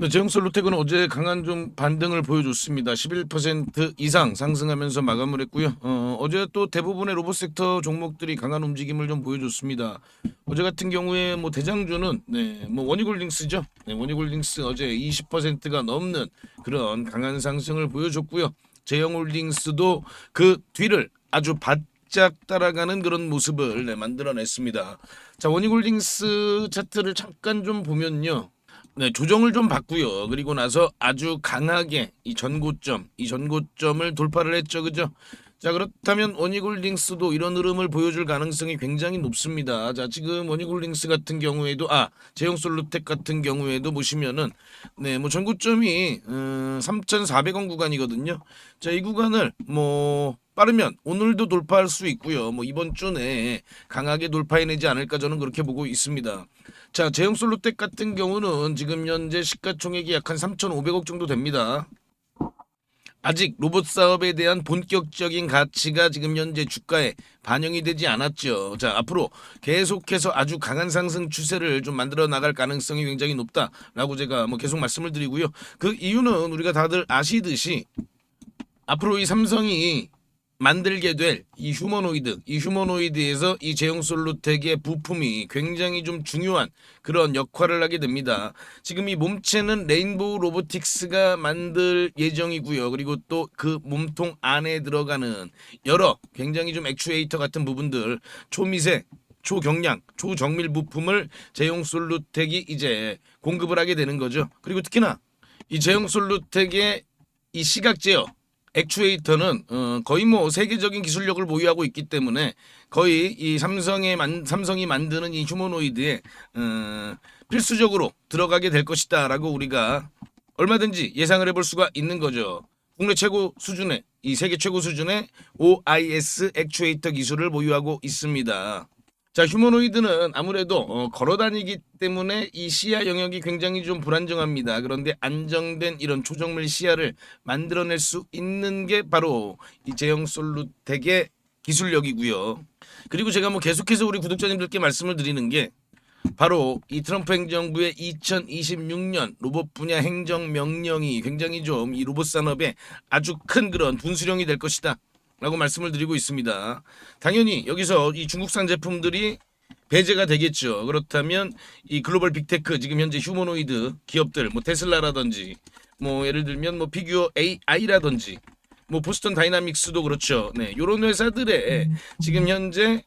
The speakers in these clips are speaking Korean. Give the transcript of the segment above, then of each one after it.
네, 제형솔루텍은 어제 강한 좀 반등을 보여줬습니다. 11% 이상 상승하면서 마감을 했고요. 어제 또 대부분의 로봇 섹터 종목들이 강한 움직임을 좀 보여줬습니다. 어제 같은 경우에 뭐 대장주는 뭐 원희골딩스죠. 원희골딩스 어제 20%가 넘는 그런 강한 상승을 보여줬고요. 제형홀딩스도 그 뒤를 아주 바짝 따라가는 그런 모습을 만들어냈습니다. 자, 원희골딩스 차트를 잠깐 좀 보면요. 조정을 좀 받고요. 그리고 나서 아주 강하게 이 전고점을 돌파를 했죠. 그죠? 자, 그렇다면 원희골딩스도 이런 흐름을 보여줄 가능성이 굉장히 높습니다. 자, 지금 원희골딩스 같은 경우에도 제형솔루텍 같은 경우에도 보시면은 뭐 전고점이 3,400원 구간이거든요. 자, 이 구간을 뭐 빠르면 오늘도 돌파할 수 있고요. 뭐 이번 주 내에 강하게 돌파해내지 않을까 저는 그렇게 보고 있습니다. 자, 제형솔루텍 같은 경우는 지금 현재 시가총액이 약 한 3,500억 정도 됩니다. 아직 로봇 사업에 대한 본격적인 가치가 지금 현재 주가에 반영이 되지 않았죠. 자, 앞으로 계속해서 아주 강한 상승 추세를 좀 만들어 나갈 가능성이 굉장히 높다라고 제가 뭐 계속 말씀을 드리고요. 그 이유는 우리가 다들 아시듯이 앞으로 이 삼성이 만들게 될 이 휴머노이드에서 이 제형솔루텍의 부품이 굉장히 좀 중요한 그런 역할을 하게 됩니다. 지금 이 몸체는 레인보우 로보틱스가 만들 예정이고요. 그리고 또 그 몸통 안에 들어가는 여러 굉장히 좀 액추에이터 같은 부분들, 초미세, 초경량, 초정밀 부품을 제형솔루텍이 이제 공급을 하게 되는 거죠. 그리고 특히나 이 제형솔루텍의 이 시각 제어 액추에이터는 거의 뭐 세계적인 기술력을 보유하고 있기 때문에 거의 이 삼성이 만드는 이 휴머노이드에 필수적으로 들어가게 될 것이다라고 우리가 얼마든지 예상을 해볼 수가 있는 거죠. 국내 최고 수준의 이 세계 최고 수준의 OIS 액추에이터 기술을 보유하고 있습니다. 자, 휴머노이드는 아무래도 걸어다니기 때문에 이 시야 영역이 굉장히 좀 불안정합니다. 그런데 안정된 이런 초정밀 시야를 만들어낼 수 있는 게 바로 이 제형솔루텍의 기술력이고요. 그리고 제가 뭐 계속해서 우리 구독자님들께 말씀을 드리는 게 바로 이 트럼프 행정부의 2026년 로봇 분야 행정 명령이 굉장히 좀 이 로봇 산업에 아주 큰 그런 분수령이 될 것이다 라고 말씀을 드리고 있습니다. 당연히 여기서 이 중국산 제품들이 배제가 되겠죠. 그렇다면 이 글로벌 빅테크 지금 현재 휴머노이드 기업들 뭐 테슬라라든지 뭐 예를 들면 뭐 피규어 AI라든지 뭐 보스턴 다이나믹스도 그렇죠. 이런 회사들의 지금 현재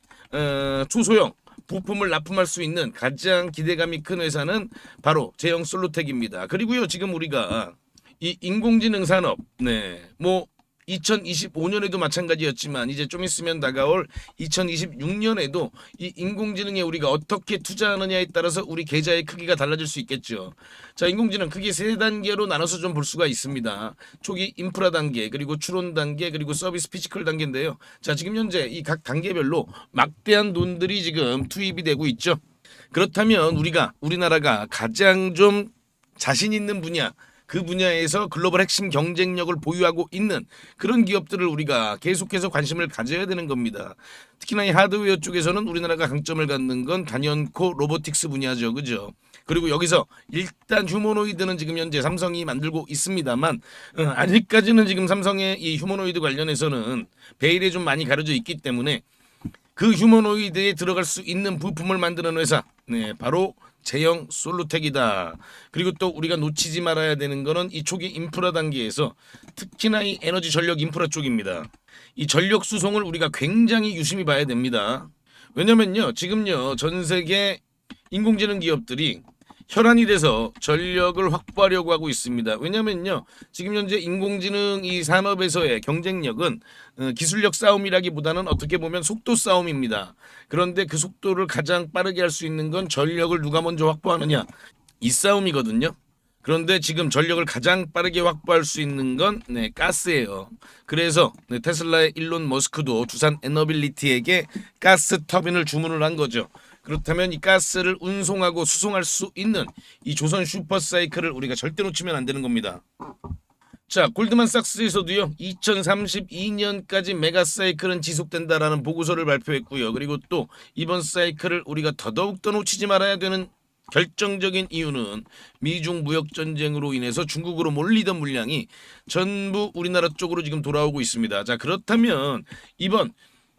초소형 부품을 납품할 수 있는 가장 기대감이 큰 회사는 바로 제형솔루텍입니다. 그리고요, 지금 우리가 이 인공지능 산업, 뭐 2025년에도 마찬가지였지만 이제 좀 있으면 다가올 2026년에도 이 인공지능에 우리가 어떻게 투자하느냐에 따라서 우리 계좌의 크기가 달라질 수 있겠죠. 자, 인공지능 크게 세 단계로 나눠서 좀 볼 수가 있습니다. 초기 인프라 단계, 그리고 추론 단계, 그리고 서비스 피지컬 단계인데요. 자, 지금 현재 이 각 단계별로 막대한 돈들이 지금 투입이 되고 있죠. 그렇다면 우리나라가 가장 좀 자신 있는 분야, 그 분야에서 글로벌 핵심 경쟁력을 보유하고 있는 그런 기업들을 우리가 계속해서 관심을 가져야 되는 겁니다. 특히나 이 하드웨어 쪽에서는 우리나라가 강점을 갖는 건 단연코 로보틱스 분야죠. 그죠? 그리고 여기서 일단 휴머노이드는 지금 현재 삼성이 만들고 있습니다만 아직까지는 지금 삼성의 이 휴머노이드 관련해서는 베일에 좀 많이 가려져 있기 때문에 그 휴머노이드에 들어갈 수 있는 부품을 만드는 회사, 바로 제형솔루텍이다. 그리고 또 우리가 놓치지 말아야 되는 거는 이 초기 인프라 단계에서 특히나 이 에너지 전력 인프라 쪽입니다. 이 전력 수송을 우리가 굉장히 유심히 봐야 됩니다. 왜냐면요, 지금요 전 세계 인공지능 기업들이 혈안이 돼서 전력을 확보하려고 하고 있습니다. 왜냐면요, 지금 현재 인공지능 이 산업에서의 경쟁력은 기술력 싸움이라기보다는 어떻게 보면 속도 싸움입니다. 그런데 그 속도를 가장 빠르게 할 수 있는 건 전력을 누가 먼저 확보하느냐, 이 싸움이거든요. 그런데 지금 전력을 가장 빠르게 확보할 수 있는 건 가스예요. 그래서 테슬라의 일론 머스크도 두산 에너빌리티에게 가스 터빈을 주문을 한 거죠. 그렇다면 이 가스를 운송하고 수송할 수 있는 이 조선 슈퍼사이클을 우리가 절대 놓치면 안 되는 겁니다. 자, 골드만삭스에서도요 2032년까지 메가사이클은 지속된다라는 보고서를 발표했고요. 그리고 또 이번 사이클을 우리가 더더욱 더 놓치지 말아야 되는 결정적인 이유는 미중 무역 전쟁으로 인해서 중국으로 몰리던 물량이 전부 우리나라 쪽으로 지금 돌아오고 있습니다. 자, 그렇다면 이번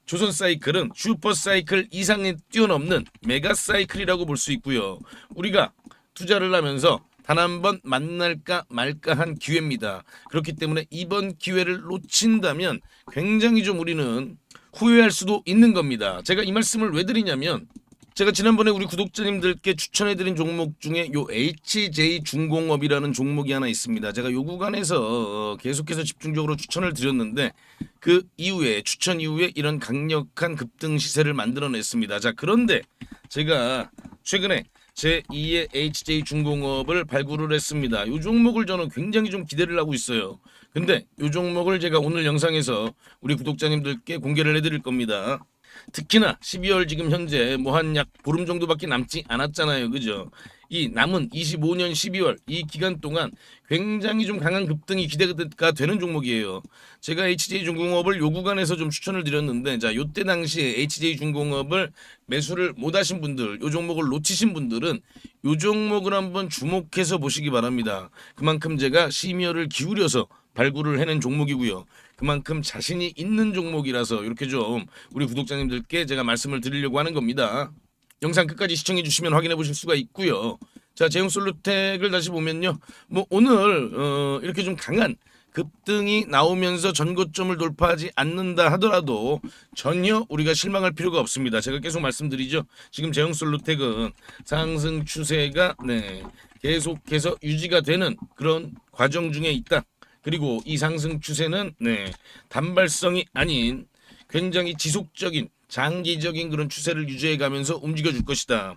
조선 사이클은 슈퍼 사이클 이상에 뛰어넘는 메가 사이클이라고 볼 수 있고요. 우리가 투자를 하면서 단 한 번 만날까 말까한 기회입니다. 그렇기 때문에 이번 기회를 놓친다면 굉장히 좀 우리는 후회할 수도 있는 겁니다. 제가 이 말씀을 왜 드리냐면 제가 지난번에 우리 구독자님들께 추천해드린 종목 중에 요 HJ중공업이라는 종목이 하나 있습니다. 제가 요 구간에서 계속해서 집중적으로 추천을 드렸는데 그 이후에 추천 이후에 이런 강력한 급등 시세를 만들어냈습니다. 자, 그런데 제가 최근에 제2의 HJ중공업을 발굴을 했습니다. 이 종목을 저는 굉장히 좀 기대를 하고 있어요. 근데 이 종목을 제가 오늘 영상에서 우리 구독자님들께 공개를 해드릴 겁니다. 특히나 12월 지금 현재 뭐 한 약 보름 정도밖에 남지 않았잖아요. 그죠? 이 남은 25년 12월 이 기간 동안 굉장히 좀 강한 급등이 기대가 되는 종목이에요. 제가 HJ중공업을 요 구간에서 좀 추천을 드렸는데 자, 요때 당시에 HJ중공업을 매수를 못 하신 분들, 요 종목을 놓치신 분들은 요 종목을 한번 주목해서 보시기 바랍니다. 그만큼 제가 심혈을 기울여서 발굴을 해낸 종목이고요. 그만큼 자신이 있는 종목이라서 이렇게 좀 우리 구독자님들께 제가 말씀을 드리려고 하는 겁니다. 영상 끝까지 시청해 주시면 확인해 보실 수가 있고요. 자, 제형솔루텍을 다시 보면요. 뭐 오늘 이렇게 좀 강한 급등이 나오면서 전고점을 돌파하지 않는다 하더라도 전혀 우리가 실망할 필요가 없습니다. 제가 계속 말씀드리죠. 지금 제형솔루텍은 상승 추세가 계속해서 유지가 되는 그런 과정 중에 있다. 그리고 이 상승 추세는 단발성이 아닌 굉장히 지속적인 장기적인 그런 추세를 유지해 가면서 움직여 줄 것이다.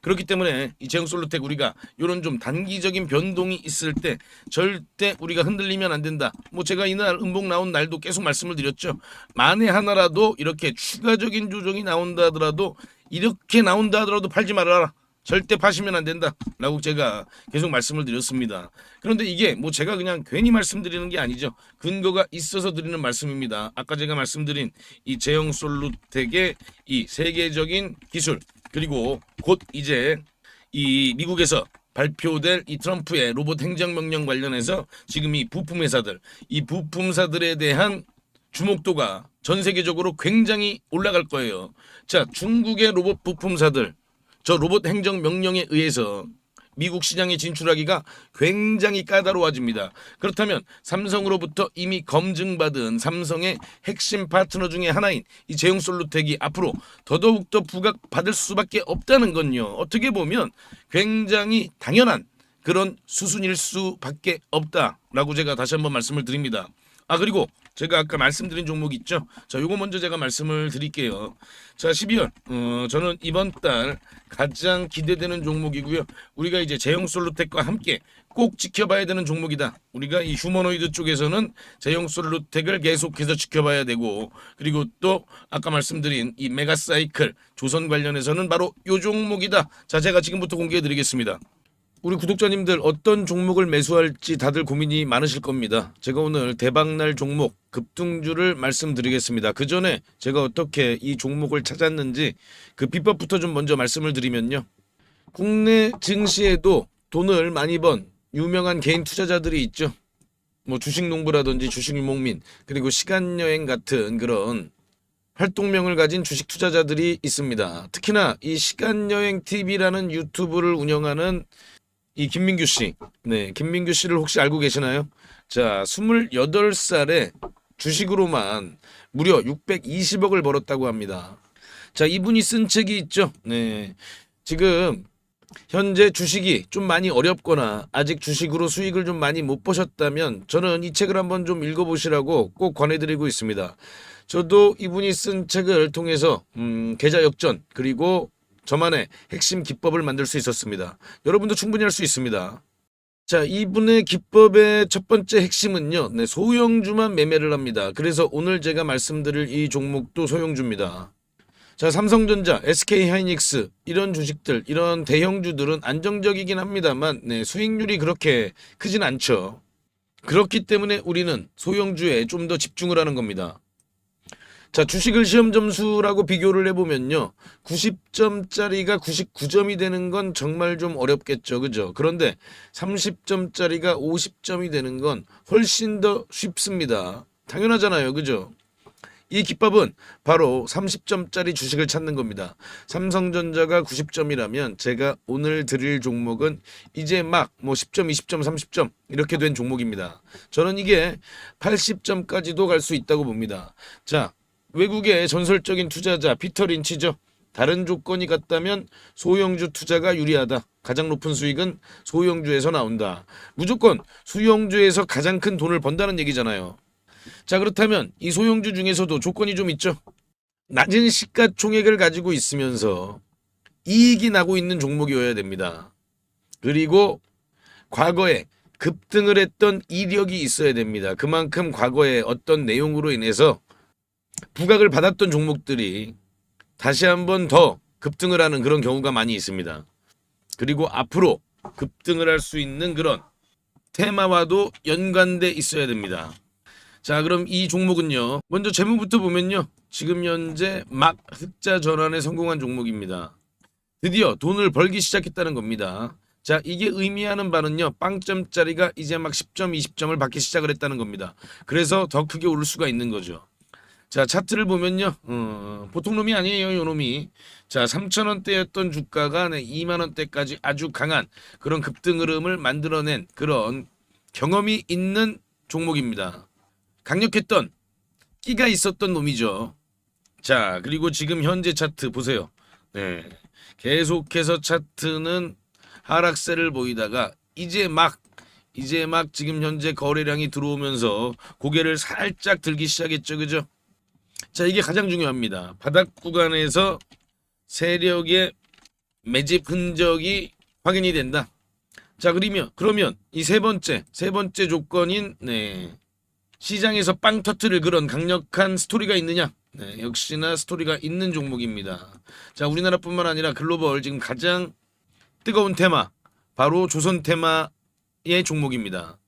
그렇기 때문에 이 제형솔루텍 우리가 이런 좀 단기적인 변동이 있을 때 절대 우리가 흔들리면 안 된다. 뭐 제가 이날 음봉 나온 날도 계속 말씀을 드렸죠. 만에 하나라도 이렇게 추가적인 조정이 나온다 하더라도 이렇게 나온다 하더라도 팔지 말아라. 절대 파시면 안 된다 라고 제가 계속 말씀을 드렸습니다. 그런데 이게 뭐 제가 그냥 괜히 말씀드리는 게 아니죠. 근거가 있어서 드리는 말씀입니다. 아까 제가 말씀드린 이 제형솔루텍의 이 세계적인 기술 그리고 곧 이제 이 미국에서 발표될 이 트럼프의 로봇 행정명령 관련해서 지금 이 부품 회사들 이 부품사들에 대한 주목도가 전 세계적으로 굉장히 올라갈 거예요. 자, 중국의 로봇 부품사들 저 로봇 행정 명령에 의해서 미국 시장에 진출하기가 굉장히 까다로워집니다. 그렇다면 삼성으로부터 이미 검증받은 삼성의 핵심 파트너 중에 하나인 이 제형솔루텍이 앞으로 더더욱더 부각받을 수밖에 없다는 건요. 어떻게 보면 굉장히 당연한 그런 수순일 수밖에 없다라고 제가 다시 한번 말씀을 드립니다. 그리고 제가 아까 말씀드린 종목 있죠. 자, 요거 먼저 제가 말씀을 드릴게요. 자, 12월 저는 이번 달 가장 기대되는 종목이고요. 우리가 이제 제형솔루텍과 함께 꼭 지켜봐야 되는 종목이다. 우리가 이 휴머노이드 쪽에서는 제형솔루텍을 계속해서 지켜봐야 되고 그리고 또 아까 말씀드린 이 메가사이클 조선 관련해서는 바로 요 종목이다. 자, 제가 지금부터 공개해 드리겠습니다. 우리 구독자님들 어떤 종목을 매수할지 다들 고민이 많으실 겁니다. 제가 오늘 대박날 종목 급등주를 말씀드리겠습니다. 그 전에 제가 어떻게 이 종목을 찾았는지 그 비법부터 좀 먼저 말씀을 드리면요. 국내 증시에도 돈을 많이 번 유명한 개인 투자자들이 있죠. 뭐 주식농부라든지 주식유목민 그리고 시간여행 같은 그런 활동명을 가진 주식 투자자들이 있습니다. 특히나 이 시간여행 TV라는 유튜브를 운영하는 이 김민규 씨. 김민규 씨를 혹시 알고 계시나요? 자, 28살에 주식으로만 무려 620억을 벌었다고 합니다. 자, 이분이 쓴 책이 있죠. 지금 현재 주식이 좀 많이 어렵거나 아직 주식으로 수익을 좀 많이 못 보셨다면 저는 이 책을 한번 좀 읽어보시라고 꼭 권해드리고 있습니다. 저도 이분이 쓴 책을 통해서 계좌 역전 그리고 저만의 핵심 기법을 만들 수 있었습니다. 여러분도 충분히 할 수 있습니다. 자, 이분의 기법의 첫 번째 핵심은요. 소형주만 매매를 합니다. 그래서 오늘 제가 말씀드릴 이 종목도 소형주입니다. 자, 삼성전자, SK하이닉스 이런 주식들, 이런 대형주들은 안정적이긴 합니다만 수익률이 그렇게 크진 않죠. 그렇기 때문에 우리는 소형주에 좀 더 집중을 하는 겁니다. 자, 주식을 시험 점수라고 비교를 해보면요. 90점짜리가 99점이 되는 건 정말 좀 어렵겠죠. 그죠? 그런데 30점짜리가 50점이 되는 건 훨씬 더 쉽습니다. 당연하잖아요. 그죠? 이 기법은 바로 30점짜리 주식을 찾는 겁니다. 삼성전자가 90점이라면 제가 오늘 드릴 종목은 이제 막 뭐 10점, 20점, 30점 이렇게 된 종목입니다. 저는 이게 80점까지도 갈 수 있다고 봅니다. 자, 외국의 전설적인 투자자 피터 린치죠. 다른 조건이 같다면 소형주 투자가 유리하다. 가장 높은 수익은 소형주에서 나온다. 무조건 소형주에서 가장 큰 돈을 번다는 얘기잖아요. 자, 그렇다면 이 소형주 중에서도 조건이 좀 있죠. 낮은 시가총액을 가지고 있으면서 이익이 나고 있는 종목이어야 됩니다. 그리고 과거에 급등을 했던 이력이 있어야 됩니다. 그만큼 과거에 어떤 내용으로 인해서 부각을 받았던 종목들이 다시 한번 더 급등을 하는 그런 경우가 많이 있습니다. 그리고 앞으로 급등을 할 수 있는 그런 테마와도 연관돼 있어야 됩니다. 자, 그럼 이 종목은요. 먼저 재무부터 보면요. 지금 현재 막 흑자 전환에 성공한 종목입니다. 드디어 돈을 벌기 시작했다는 겁니다. 자, 이게 의미하는 바는요. 빵점짜리가 이제 막 10점, 20점을 받기 시작을 했다는 겁니다. 그래서 더 크게 오를 수가 있는 거죠. 자, 차트를 보면요. 보통 놈이 아니에요, 요 놈이. 자, 3,000원대였던 주가가 2만원대까지 아주 강한 그런 급등 흐름을 만들어낸 그런 경험이 있는 종목입니다. 강력했던 끼가 있었던 놈이죠. 자, 그리고 지금 현재 차트 보세요. 네, 계속해서 차트는 하락세를 보이다가 이제 막 지금 현재 거래량이 들어오면서 고개를 살짝 들기 시작했죠. 그죠? 자, 이게 가장 중요합니다. 바닥 구간에서 세력의 매집 흔적이 확인이 된다. 자, 그러면 이 세 번째 조건인 시장에서 빵 터트릴 그런 강력한 스토리가 있느냐? 네, 역시나 스토리가 있는 종목입니다. 자, 우리나라뿐만 아니라 글로벌 지금 가장 뜨거운 테마 바로 조선 테마의 종목입니다.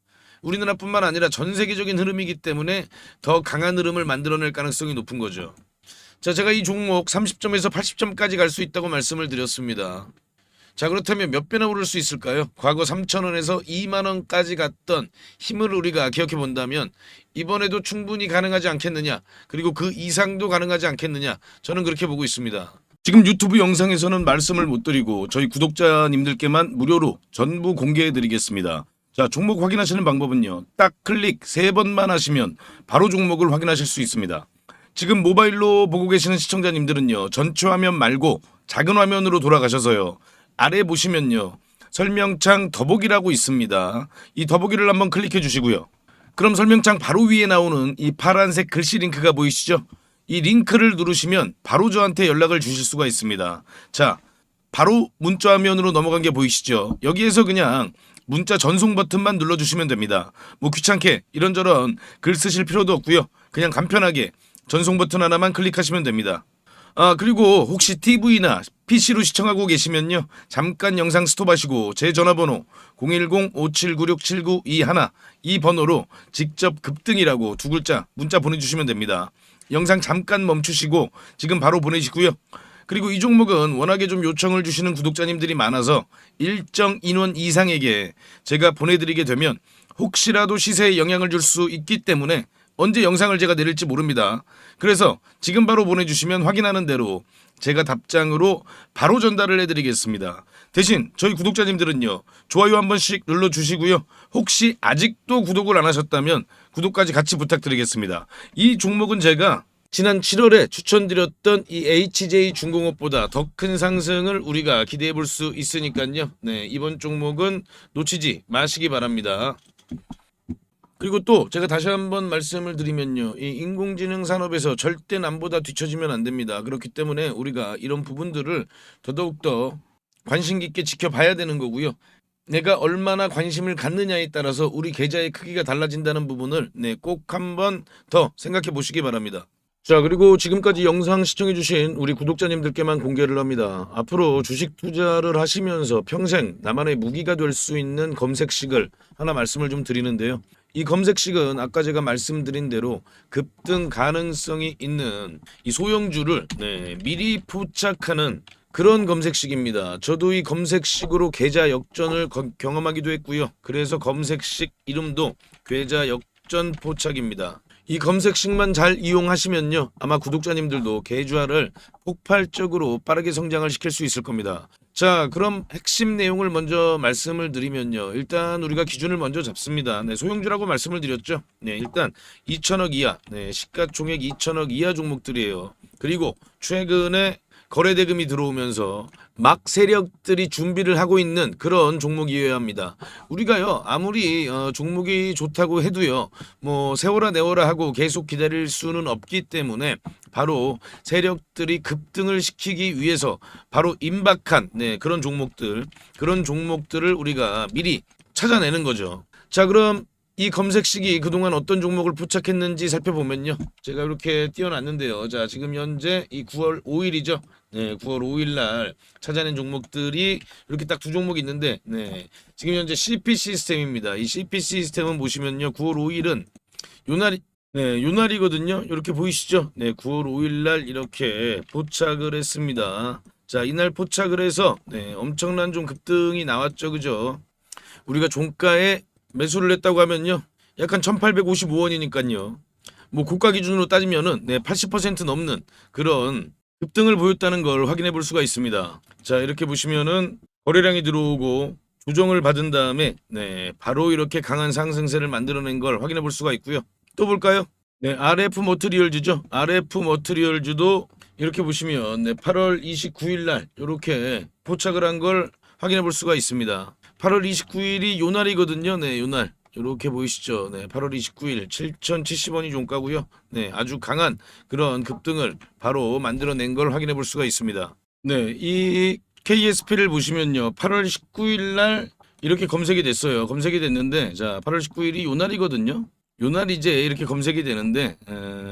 우리나라뿐만 아니라 전 세계적인 흐름이기 때문에 더 강한 흐름을 만들어낼 가능성이 높은 거죠. 자, 제가 이 종목 30점에서 80점까지 갈 수 있다고 말씀을 드렸습니다. 자, 그렇다면 몇 배나 오를 수 있을까요? 과거 3,000원에서 2만원까지 갔던 힘을 우리가 기억해 본다면 이번에도 충분히 가능하지 않겠느냐, 그리고 그 이상도 가능하지 않겠느냐, 저는 그렇게 보고 있습니다. 지금 유튜브 영상에서는 말씀을 못 드리고 저희 구독자님들께만 무료로 전부 공개해 드리겠습니다. 자, 종목 확인하시는 방법은요. 딱 클릭 3번만 하시면 바로 종목을 확인하실 수 있습니다. 지금 모바일로 보고 계시는 시청자님들은요. 전체 화면 말고 작은 화면으로 돌아가셔서요. 아래 보시면요. 설명창 더보기라고 있습니다. 이 더보기를 한번 클릭해 주시고요. 그럼 설명창 바로 위에 나오는 이 파란색 글씨 링크가 보이시죠? 이 링크를 누르시면 바로 저한테 연락을 주실 수가 있습니다. 자, 바로 문자 화면으로 넘어간 게 보이시죠? 여기에서 그냥 문자 전송 버튼만 눌러주시면 됩니다. 뭐 귀찮게 이런저런 글 쓰실 필요도 없고요. 그냥 간편하게 전송 버튼 하나만 클릭하시면 됩니다. 아, 그리고 혹시 TV나 PC로 시청하고 계시면요. 잠깐 영상 스톱하시고 제 전화번호 010-5796-7921 이 번호로 직접 급등이라고 2글자 문자 보내주시면 됩니다. 영상 잠깐 멈추시고 지금 바로 보내시고요. 그리고 이 종목은 워낙에 좀 요청을 주시는 구독자님들이 많아서 일정 인원 이상에게 제가 보내드리게 되면 혹시라도 시세에 영향을 줄 수 있기 때문에 언제 영상을 제가 내릴지 모릅니다. 그래서 지금 바로 보내주시면 확인하는 대로 제가 답장으로 바로 전달을 해드리겠습니다. 대신 저희 구독자님들은요. 좋아요 한 번씩 눌러주시고요. 혹시 아직도 구독을 안 하셨다면 구독까지 같이 부탁드리겠습니다. 이 종목은 제가 지난 7월에 추천드렸던 이 HJ중공업보다 더 큰 상승을 우리가 기대해 볼 수 있으니까요. 네, 이번 종목은 놓치지 마시기 바랍니다. 그리고 또 제가 다시 한번 말씀을 드리면요. 이 인공지능 산업에서 절대 남보다 뒤처지면 안 됩니다. 그렇기 때문에 우리가 이런 부분들을 더더욱더 관심 깊게 지켜봐야 되는 거고요. 내가 얼마나 관심을 갖느냐에 따라서 우리 계좌의 크기가 달라진다는 부분을 꼭 한번 더 생각해 보시기 바랍니다. 자, 그리고 지금까지 영상 시청해주신 우리 구독자님들께만 공개를 합니다. 앞으로 주식 투자를 하시면서 평생 나만의 무기가 될 수 있는 검색식을 하나 말씀을 좀 드리는데요. 이 검색식은 아까 제가 말씀드린 대로 급등 가능성이 있는 이 소형주를 미리 포착하는 그런 검색식입니다. 저도 이 검색식으로 계좌 역전을 경험하기도 했고요. 그래서 검색식 이름도 계좌 역전 포착입니다. 이 검색식만 잘 이용하시면요, 아마 구독자님들도 계좌를 폭발적으로 빠르게 성장을 시킬 수 있을 겁니다. 자, 그럼 핵심 내용을 먼저 말씀을 드리면요, 일단 우리가 기준을 먼저 잡습니다. 소형주라고 말씀을 드렸죠. 일단 2천억 이하, 시가총액 2천억 이하 종목들이에요. 그리고 최근에 거래대금이 들어오면서 막 세력들이 준비를 하고 있는 그런 종목이어야 합니다. 우리가요, 아무리 종목이 좋다고 해도요, 뭐 세워라 내워라 하고 계속 기다릴 수는 없기 때문에 바로 세력들이 급등을 시키기 위해서 바로 임박한 그런 종목들을 우리가 미리 찾아내는 거죠. 자, 그럼 이 검색식이 그동안 어떤 종목을 포착했는지 살펴보면요, 제가 이렇게 띄워놨는데요. 자, 지금 현재 이 9월 5일이죠. 9월 5일 날 찾아낸 종목들이 이렇게 딱 두 종목이 있는데, 지금 현재 CP 시스템입니다. 이 CP 시스템은 보시면요, 9월 5일은 요날이거든요. 이렇게 보이시죠? 9월 5일 날 이렇게 포착을 했습니다. 자, 이날 포착을 해서 엄청난 좀 급등이 나왔죠, 그죠? 우리가 종가에 매수를 했다고 하면요, 약간 1855원이니까요. 뭐 고가 기준으로 따지면은 80% 넘는 그런 급등을 보였다는 걸 확인해 볼 수가 있습니다. 자, 이렇게 보시면은 거래량이 들어오고 조정을 받은 다음에 바로 이렇게 강한 상승세를 만들어낸 걸 확인해 볼 수가 있고요. 또 볼까요? RF 머티리얼즈죠. RF 머티리얼즈도 이렇게 보시면 8월 29일 날 이렇게 포착을 한 걸 확인해 볼 수가 있습니다. 8월 29일이 요날이거든요. 요날. 이렇게 보이시죠? 8월 29일 7,070원이 종가고요. 아주 강한 그런 급등을 바로 만들어낸 걸 확인해 볼 수가 있습니다. 이 KSP를 보시면요, 8월 19일 날 이렇게 검색이 됐어요. 검색이 됐는데, 자, 8월 19일이 요날이거든요. 요날이 이제 이렇게 검색이 되는데,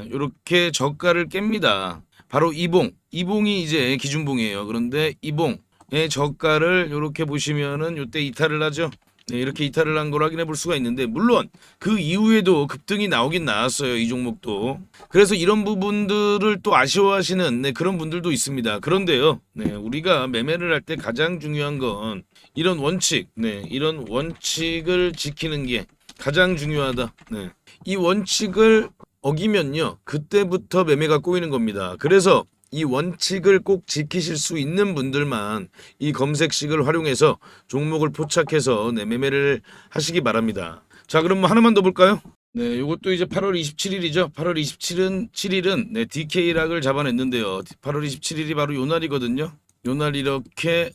이렇게 저가를 깹니다. 바로 이봉이 이제 기준봉이에요. 그런데 이봉의 저가를 이렇게 보시면은 이때 이탈을 하죠. 이렇게 이탈을 한 걸 확인해 볼 수가 있는데, 물론 그 이후에도 급등이 나오긴 나왔어요, 이 종목도. 그래서 이런 부분들을 또 아쉬워하시는 그런 분들도 있습니다. 그런데요, 우리가 매매를 할 때 가장 중요한 건 이런 원칙, 이런 원칙을 지키는 게 가장 중요하다. 이 원칙을 어기면요, 그때부터 매매가 꼬이는 겁니다. 그래서 이 원칙을 꼭 지키실 수 있는 분들만 이 검색식을 활용해서 종목을 포착해서 매매를 하시기 바랍니다. 자, 그럼 뭐 하나만 더 볼까요? 요것도 이제 8월 27일이죠. 8월 27일은 DK락을 잡아냈는데요. 8월 27일이 바로 요 날이거든요. 요날 이렇게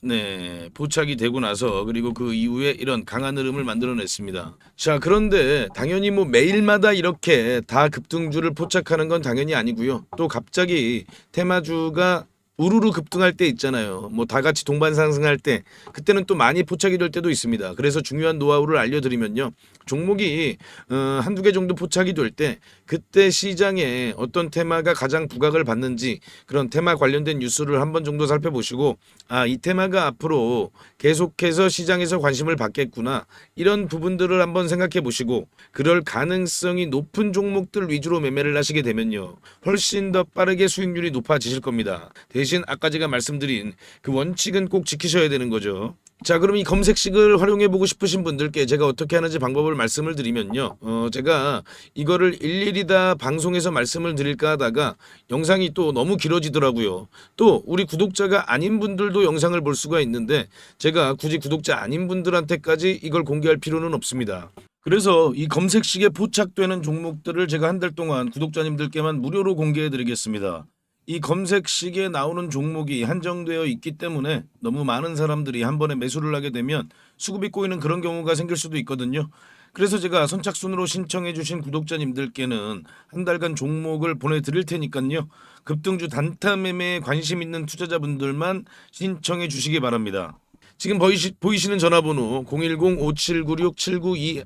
포착이 되고 나서, 그리고 그 이후에 이런 강한 흐름을 만들어냈습니다. 자, 그런데 당연히 뭐 매일마다 이렇게 다 급등주를 포착하는 건 당연히 아니고요. 또 갑자기 테마주가 우르르 급등할 때 있잖아요. 뭐 다 같이 동반 상승할 때, 그때는 또 많이 포착이 될 때도 있습니다. 그래서 중요한 노하우를 알려드리면요, 종목이 한두 개 정도 포착이 될 때 그때 시장에 어떤 테마가 가장 부각을 받는지, 그런 테마 관련된 뉴스를 한 번 정도 살펴보시고, 이 테마가 앞으로 계속해서 시장에서 관심을 받겠구나, 이런 부분들을 한번 생각해 보시고, 그럴 가능성이 높은 종목들 위주로 매매를 하시게 되면요, 훨씬 더 빠르게 수익률이 높아지실 겁니다. 대신 아까 제가 말씀드린 그 원칙은 꼭 지키셔야 되는 거죠. 자, 그럼 이 검색식을 활용해 보고 싶으신 분들께 제가 어떻게 하는지 방법을 말씀을 드리면요, 제가 이거를 일일이 다 방송에서 말씀을 드릴까 하다가 영상이 또 너무 길어지더라고요. 또 우리 구독자가 아닌 분들도 영상을 볼 수가 있는데, 제가 굳이 구독자 아닌 분들한테까지 이걸 공개할 필요는 없습니다. 그래서 이 검색식에 포착되는 종목들을 제가 한 달 동안 구독자님들께만 무료로 공개해 드리겠습니다. 이 검색식에 나오는 종목이 한정되어 있기 때문에 너무 많은 사람들이 한 번에 매수를 하게 되면 수급이 꼬이는 그런 경우가 생길 수도 있거든요. 그래서 제가 선착순으로 신청해 주신 구독자님들께는 한 달간 종목을 보내드릴 테니까요, 급등주 단타 매매에 관심 있는 투자자분들만 신청해 주시기 바랍니다. 지금 보이시는 전화번호 010-5796-7921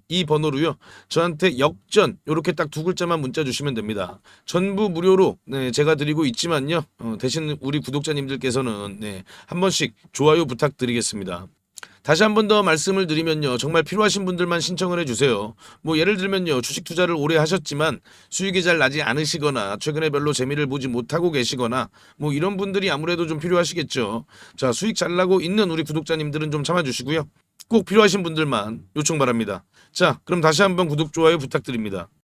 이 번호로요, 저한테 역전 요렇게 딱 두 글자만 문자 주시면 됩니다. 전부 무료로 제가 드리고 있지만요, 대신 우리 구독자님들께서는 한 번씩 좋아요 부탁드리겠습니다. 다시 한 번 더 말씀을 드리면요. 정말 필요하신 분들만 신청을 해주세요. 뭐 예를 들면요. 주식 투자를 오래 하셨지만 수익이 잘 나지 않으시거나 최근에 별로 재미를 보지 못하고 계시거나 뭐 이런 분들이 아무래도 좀 필요하시겠죠. 자, 수익 잘 나고 있는 우리 구독자님들은 좀 참아주시고요. 꼭 필요하신 분들만 요청 바랍니다. 자, 그럼 다시 한번 구독, 좋아요 부탁드립니다.